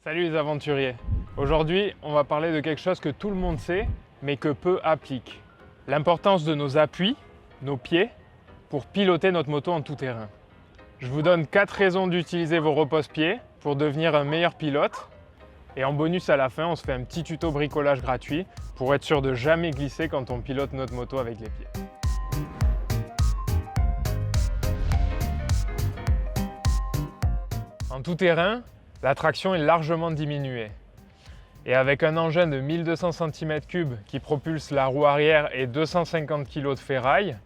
Salut les aventuriers! Aujourd'hui, on va parler de quelque chose que tout le monde sait, mais que peu applique. L'importance de nos appuis, nos pieds, pour piloter notre moto en tout terrain. Je vous donne 4 raisons d'utiliser vos repose-pieds pour devenir un meilleur pilote. Et en bonus à la fin, on se fait un petit tuto bricolage gratuit pour être sûr de jamais glisser quand on pilote notre moto avec les pieds. En tout terrain, la traction est largement diminuée. Et avec un engin de 1200 cm3 qui propulse la roue arrière et 250 kg de ferraille,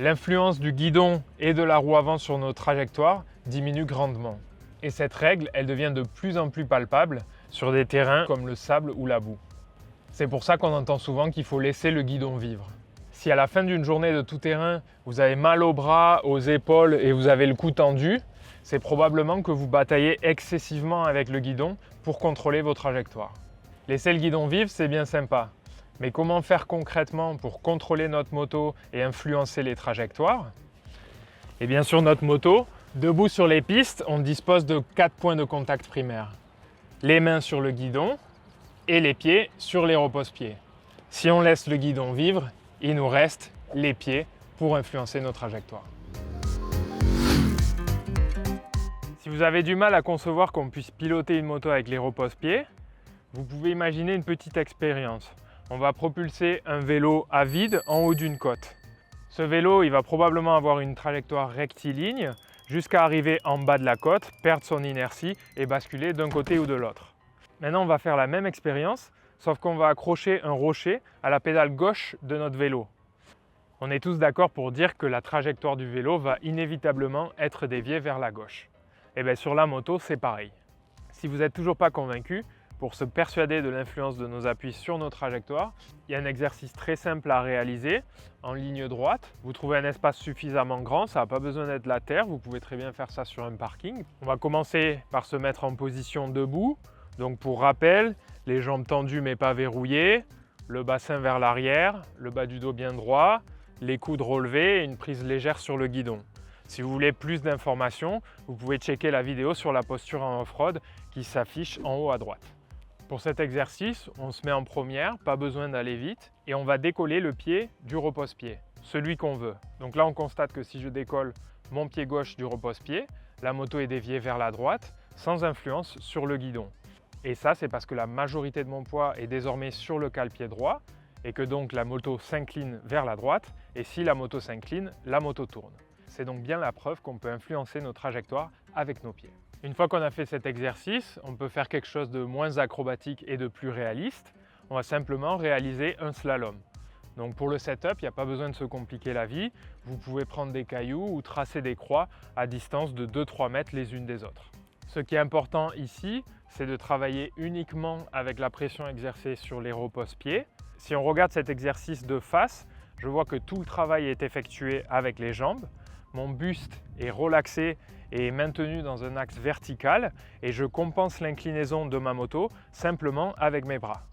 l'influence du guidon et de la roue avant sur nos trajectoires diminue grandement. Et cette règle, elle devient de plus en plus palpable sur des terrains comme le sable ou la boue. C'est pour ça qu'on entend souvent qu'il faut laisser le guidon vivre. Si à la fin d'une journée de tout terrain, vous avez mal aux bras, aux épaules et vous avez le cou tendu, c'est probablement que vous bataillez excessivement avec le guidon pour contrôler vos trajectoires. Laisser le guidon vivre, c'est bien sympa. Mais comment faire concrètement pour contrôler notre moto et influencer les trajectoires? Et bien sur notre moto, debout sur les pistes, on dispose de 4 points de contact primaires. Les mains sur le guidon et les pieds sur les repose-pieds. Si on laisse le guidon vivre, il nous reste les pieds pour influencer nos trajectoires. Si vous avez du mal à concevoir qu'on puisse piloter une moto avec les repose-pieds, vous pouvez imaginer une petite expérience. On va propulser un vélo à vide en haut d'une côte. Ce vélo, il va probablement avoir une trajectoire rectiligne jusqu'à arriver en bas de la côte, perdre son inertie et basculer d'un côté ou de l'autre. Maintenant, on va faire la même expérience, sauf qu'on va accrocher un rocher à la pédale gauche de notre vélo. On est tous d'accord pour dire que la trajectoire du vélo va inévitablement être déviée vers la gauche. Et bien sur la moto, c'est pareil. Si vous n'êtes toujours pas convaincu, pour se persuader de l'influence de nos appuis sur nos trajectoires, il y a un exercice très simple à réaliser en ligne droite. Vous trouvez un espace suffisamment grand, ça n'a pas besoin d'être la terre, vous pouvez très bien faire ça sur un parking. On va commencer par se mettre en position debout. Donc pour rappel, les jambes tendues mais pas verrouillées, le bassin vers l'arrière, le bas du dos bien droit, les coudes relevés et une prise légère sur le guidon. Si vous voulez plus d'informations, vous pouvez checker la vidéo sur la posture en off-road qui s'affiche en haut à droite. Pour cet exercice, on se met en première, pas besoin d'aller vite, et on va décoller le pied du repose-pied, celui qu'on veut. Donc là, on constate que si je décolle mon pied gauche du repose-pied, la moto est déviée vers la droite, sans influence sur le guidon. Et ça, c'est parce que la majorité de mon poids est désormais sur le cale-pied droit, et que donc la moto s'incline vers la droite, et si la moto s'incline, la moto tourne. C'est donc bien la preuve qu'on peut influencer nos trajectoires avec nos pieds. Une fois qu'on a fait cet exercice, on peut faire quelque chose de moins acrobatique et de plus réaliste. On va simplement réaliser un slalom. Donc pour le setup, il n'y a pas besoin de se compliquer la vie. Vous pouvez prendre des cailloux ou tracer des croix à distance de 2-3 mètres les unes des autres. Ce qui est important ici, c'est de travailler uniquement avec la pression exercée sur les repose-pieds. Si on regarde cet exercice de face, je vois que tout le travail est effectué avec les jambes. Mon buste est relaxé et maintenu dans un axe vertical et je compense l'inclinaison de ma moto simplement avec mes bras.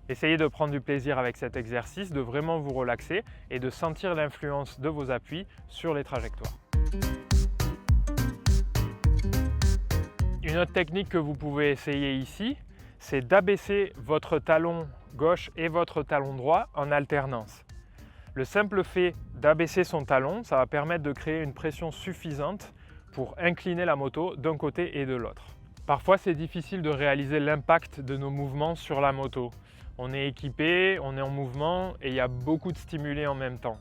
Essayez de prendre du plaisir avec cet exercice, de vraiment vous relaxer et de sentir l'influence de vos appuis sur les trajectoires. Une autre technique que vous pouvez essayer ici, c'est d'abaisser votre talon gauche et votre talon droit en alternance. Le simple fait d'abaisser son talon, ça va permettre de créer une pression suffisante pour incliner la moto d'un côté et de l'autre. Parfois, c'est difficile de réaliser l'impact de nos mouvements sur la moto. On est équipé, on est en mouvement et il y a beaucoup de stimuli en même temps.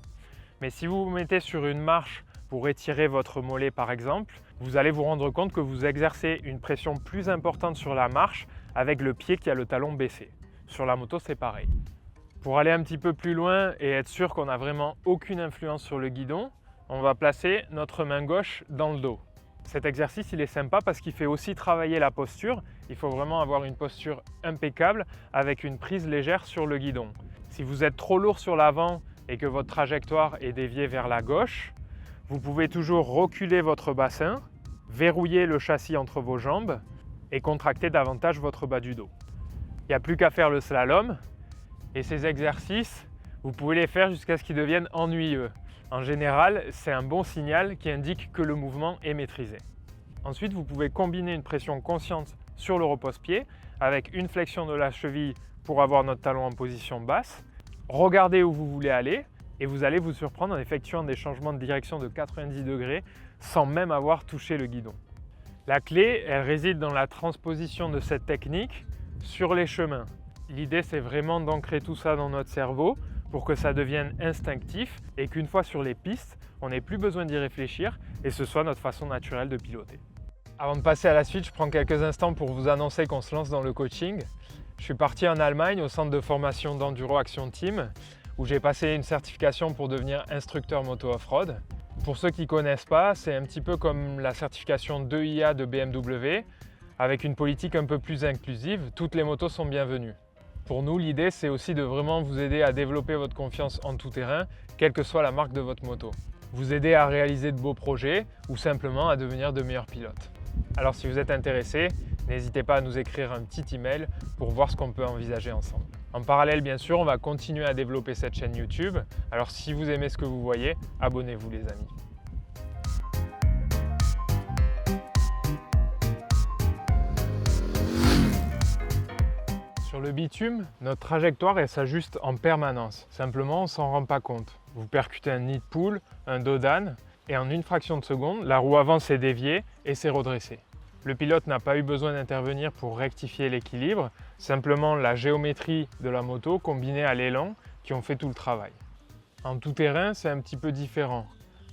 Mais si vous vous mettez sur une marche pour étirer votre mollet par exemple, vous allez vous rendre compte que vous exercez une pression plus importante sur la marche avec le pied qui a le talon baissé. Sur la moto, c'est pareil. Pour aller un petit peu plus loin et être sûr qu'on n'a vraiment aucune influence sur le guidon, on va placer notre main gauche dans le dos. Cet exercice, il est sympa parce qu'il fait aussi travailler la posture. Il faut vraiment avoir une posture impeccable avec une prise légère sur le guidon. Si vous êtes trop lourd sur l'avant et que votre trajectoire est déviée vers la gauche, vous pouvez toujours reculer votre bassin, verrouiller le châssis entre vos jambes et contracter davantage votre bas du dos. Il n'y a plus qu'à faire le slalom. Et ces exercices, vous pouvez les faire jusqu'à ce qu'ils deviennent ennuyeux. En général, c'est un bon signal qui indique que le mouvement est maîtrisé. Ensuite, vous pouvez combiner une pression consciente sur le repose-pied avec une flexion de la cheville pour avoir notre talon en position basse. Regardez où vous voulez aller et vous allez vous surprendre en effectuant des changements de direction de 90 degrés sans même avoir touché le guidon. La clé, elle réside dans la transposition de cette technique sur les chemins. L'idée, c'est vraiment d'ancrer tout ça dans notre cerveau pour que ça devienne instinctif et qu'une fois sur les pistes, on n'ait plus besoin d'y réfléchir et ce soit notre façon naturelle de piloter. Avant de passer à la suite, je prends quelques instants pour vous annoncer qu'on se lance dans le coaching. Je suis parti en Allemagne au centre de formation d'Enduro Action Team où j'ai passé une certification pour devenir instructeur moto off-road. Pour ceux qui ne connaissent pas, c'est un petit peu comme la certification 2IA de BMW avec une politique un peu plus inclusive. Toutes les motos sont bienvenues. Pour nous, l'idée, c'est aussi de vraiment vous aider à développer votre confiance en tout terrain, quelle que soit la marque de votre moto. Vous aider à réaliser de beaux projets ou simplement à devenir de meilleurs pilotes. Alors si vous êtes intéressé, n'hésitez pas à nous écrire un petit email pour voir ce qu'on peut envisager ensemble. En parallèle, bien sûr, on va continuer à développer cette chaîne YouTube. Alors si vous aimez ce que vous voyez, abonnez-vous les amis. Sur le bitume, notre trajectoire elle s'ajuste en permanence. Simplement, on ne s'en rend pas compte. Vous percutez un nid de poule, un dos d'âne, et en une fraction de seconde, la roue avant s'est déviée et s'est redressée. Le pilote n'a pas eu besoin d'intervenir pour rectifier l'équilibre, simplement la géométrie de la moto combinée à l'élan qui ont fait tout le travail. En tout terrain, c'est un petit peu différent.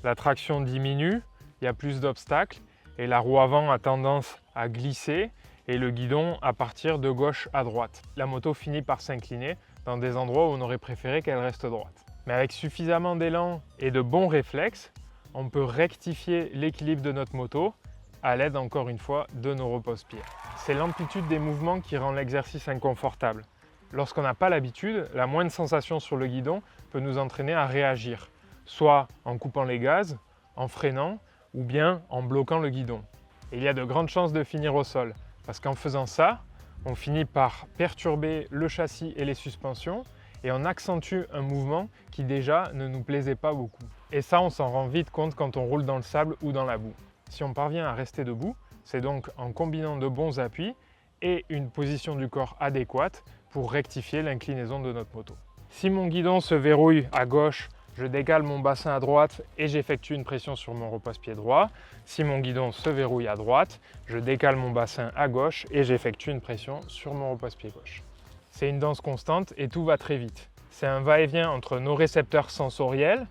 La traction diminue, il y a plus d'obstacles et la roue avant a tendance à glisser et le guidon à partir de gauche à droite. La moto finit par s'incliner dans des endroits où on aurait préféré qu'elle reste droite. Mais avec suffisamment d'élan et de bons réflexes, on peut rectifier l'équilibre de notre moto à l'aide, encore une fois, de nos repose-pieds. C'est l'amplitude des mouvements qui rend l'exercice inconfortable. Lorsqu'on n'a pas l'habitude, la moindre sensation sur le guidon peut nous entraîner à réagir, soit en coupant les gaz, en freinant ou bien en bloquant le guidon. Et il y a de grandes chances de finir au sol, parce qu'en faisant ça, on finit par perturber le châssis et les suspensions et on accentue un mouvement qui déjà ne nous plaisait pas beaucoup. Et ça, on s'en rend vite compte quand on roule dans le sable ou dans la boue. Si on parvient à rester debout, c'est donc en combinant de bons appuis et une position du corps adéquate pour rectifier l'inclinaison de notre moto. Si mon guidon se verrouille à gauche, je décale mon bassin à droite et j'effectue une pression sur mon repose-pied droit. Si mon guidon se verrouille à droite, je décale mon bassin à gauche et j'effectue une pression sur mon repose-pied gauche. C'est une danse constante et tout va très vite. C'est un va-et-vient entre nos récepteurs sensoriels,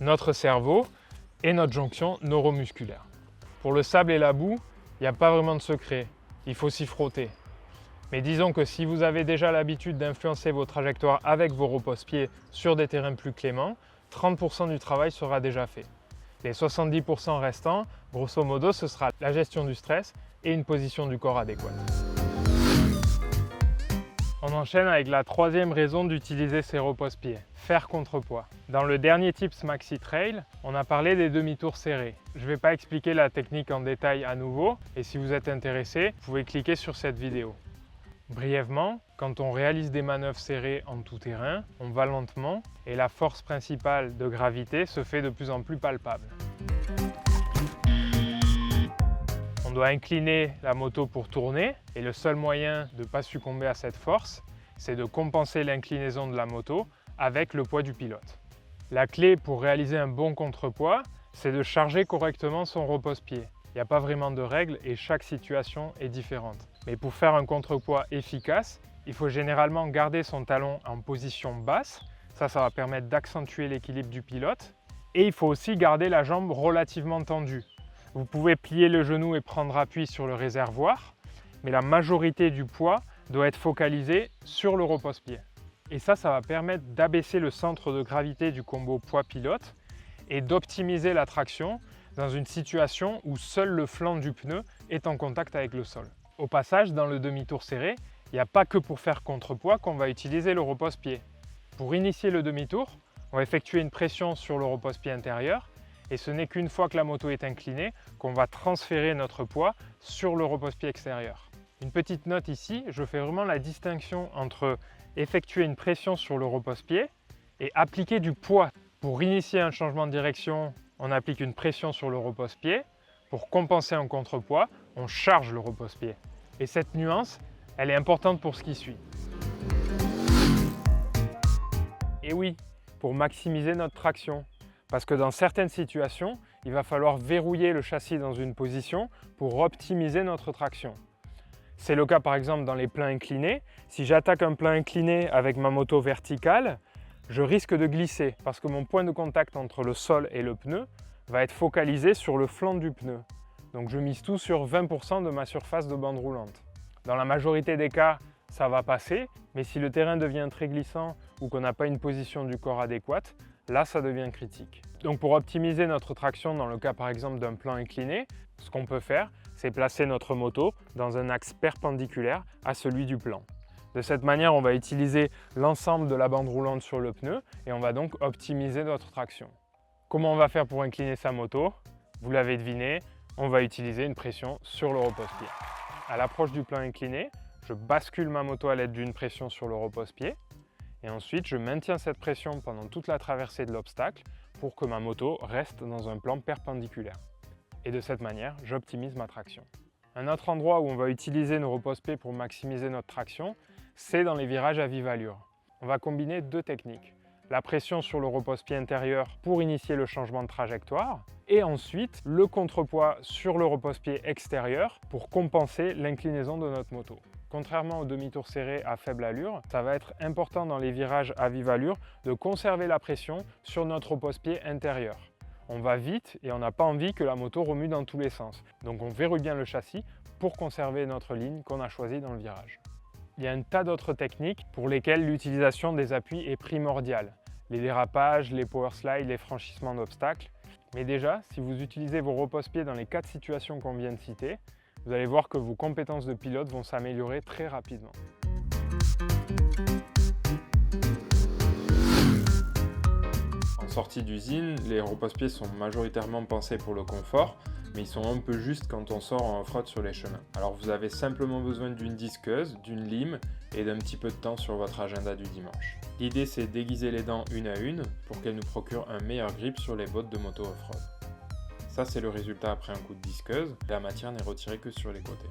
notre cerveau et notre jonction neuromusculaire. Pour le sable et la boue, il n'y a pas vraiment de secret, il faut s'y frotter. Mais disons que si vous avez déjà l'habitude d'influencer vos trajectoires avec vos repose-pieds sur des terrains plus cléments, 30% du travail sera déjà fait. Les 70% restants, grosso modo, ce sera la gestion du stress et une position du corps adéquate. On enchaîne avec la troisième raison d'utiliser ces repose-pieds, faire contrepoids. Dans le dernier Tips Maxi Trail, on a parlé des demi-tours serrés. Je ne vais pas expliquer la technique en détail à nouveau et si vous êtes intéressé, vous pouvez cliquer sur cette vidéo. Brièvement, quand on réalise des manœuvres serrées en tout terrain, on va lentement et la force principale de gravité se fait de plus en plus palpable. On doit incliner la moto pour tourner et le seul moyen de ne pas succomber à cette force, c'est de compenser l'inclinaison de la moto avec le poids du pilote. La clé pour réaliser un bon contrepoids, c'est de charger correctement son repose-pied. Il n'y a pas vraiment de règles et chaque situation est différente. Mais pour faire un contrepoids efficace, il faut généralement garder son talon en position basse. Ça va permettre d'accentuer l'équilibre du pilote. Et il faut aussi garder la jambe relativement tendue. Vous pouvez plier le genou et prendre appui sur le réservoir, mais la majorité du poids doit être focalisé sur le repose-pied. Et ça va permettre d'abaisser le centre de gravité du combo poids-pilote et d'optimiser la traction dans une situation où seul le flanc du pneu est en contact avec le sol. Au passage, dans le demi-tour serré, il n'y a pas que pour faire contrepoids qu'on va utiliser le repose-pied. Pour initier le demi-tour, on va effectuer une pression sur le repose-pied intérieur et ce n'est qu'une fois que la moto est inclinée qu'on va transférer notre poids sur le repose-pied extérieur. Une petite note ici, je fais vraiment la distinction entre effectuer une pression sur le repose-pied et appliquer du poids. Pour initier un changement de direction, on applique une pression sur le repose-pied. Pour compenser un contrepoids, on charge le repose-pied. Et cette nuance, elle est importante pour ce qui suit. Et oui, pour maximiser notre traction. Parce que dans certaines situations, il va falloir verrouiller le châssis dans une position pour optimiser notre traction. C'est le cas par exemple dans les plans inclinés. Si j'attaque un plan incliné avec ma moto verticale, je risque de glisser parce que mon point de contact entre le sol et le pneu va être focalisé sur le flanc du pneu. Donc je mise tout sur 20% de ma surface de bande roulante. Dans la majorité des cas, ça va passer, mais si le terrain devient très glissant ou qu'on n'a pas une position du corps adéquate, là ça devient critique. Donc pour optimiser notre traction dans le cas par exemple d'un plan incliné, ce qu'on peut faire, c'est placer notre moto dans un axe perpendiculaire à celui du plan. De cette manière, on va utiliser l'ensemble de la bande roulante sur le pneu et on va donc optimiser notre traction. Comment on va faire pour incliner sa moto? Vous l'avez deviné, on va utiliser une pression sur le repose-pied. À l'approche du plan incliné, je bascule ma moto à l'aide d'une pression sur le repose-pied et ensuite je maintiens cette pression pendant toute la traversée de l'obstacle pour que ma moto reste dans un plan perpendiculaire. Et de cette manière, j'optimise ma traction. Un autre endroit où on va utiliser nos repose-pieds pour maximiser notre traction, c'est dans les virages à vive allure. On va combiner deux techniques. La pression sur le repose-pied intérieur pour initier le changement de trajectoire et ensuite le contrepoids sur le repose-pied extérieur pour compenser l'inclinaison de notre moto. Contrairement au demi-tour serré à faible allure, ça va être important dans les virages à vive allure de conserver la pression sur notre repose-pied intérieur. On va vite et on n'a pas envie que la moto remue dans tous les sens. Donc on verrouille bien le châssis pour conserver notre ligne qu'on a choisie dans le virage. Il y a un tas d'autres techniques pour lesquelles l'utilisation des appuis est primordiale. Les dérapages, les power slides, les franchissements d'obstacles. Mais déjà, si vous utilisez vos repose-pieds dans les 4 situations qu'on vient de citer, vous allez voir que vos compétences de pilote vont s'améliorer très rapidement. En sortie d'usine, les repose-pieds sont majoritairement pensés pour le confort, mais ils sont un peu justes quand on sort en off-road sur les chemins. Alors vous avez simplement besoin d'une disqueuse, d'une lime et d'un petit peu de temps sur votre agenda du dimanche. L'idée c'est d'aiguiser les dents une à une pour qu'elles nous procurent un meilleur grip sur les bottes de moto off-road. Ça c'est le résultat après un coup de disqueuse, la matière n'est retirée que sur les côtés.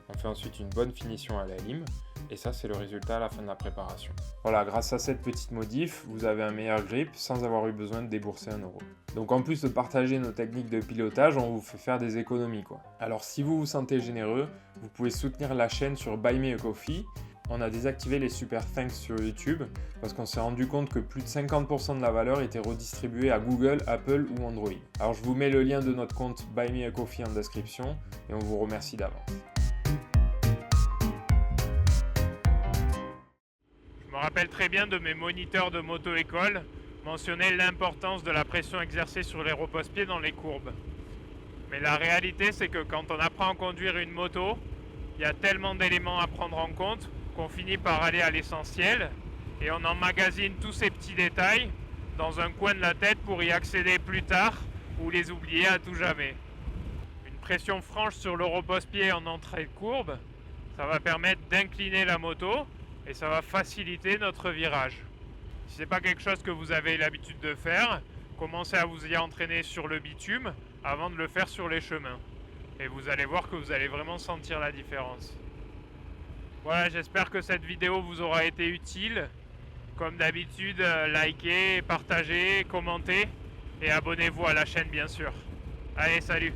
On fait ensuite une bonne finition à la lime et ça c'est le résultat à la fin de la préparation. Voilà, grâce à cette petite modif, vous avez un meilleur grip sans avoir eu besoin de débourser 1 euro. Donc en plus de partager nos techniques de pilotage, on vous fait faire des économies quoi. Alors si vous vous sentez généreux, vous pouvez soutenir la chaîne sur Buy Me a Coffee. On a désactivé les super thanks sur YouTube parce qu'on s'est rendu compte que plus de 50% de la valeur était redistribuée à Google, Apple ou Android. Alors je vous mets le lien de notre compte Buy Me a Coffee en description et on vous remercie d'avance. Je me rappelle très bien de mes moniteurs de moto-école mentionner l'importance de la pression exercée sur les repose-pieds dans les courbes. Mais la réalité, c'est que quand on apprend à conduire une moto, il y a tellement d'éléments à prendre en compte qu'on finit par aller à l'essentiel et on emmagasine tous ces petits détails dans un coin de la tête pour y accéder plus tard ou les oublier à tout jamais. Une pression franche sur le repose-pied en entrée de courbe, ça va permettre d'incliner la moto et ça va faciliter notre virage. Si ce n'est pas quelque chose que vous avez l'habitude de faire, commencez à vous y entraîner sur le bitume avant de le faire sur les chemins. Et vous allez voir que vous allez vraiment sentir la différence. Voilà, j'espère que cette vidéo vous aura été utile. Comme d'habitude, likez, partagez, commentez et abonnez-vous à la chaîne bien sûr. Allez, salut!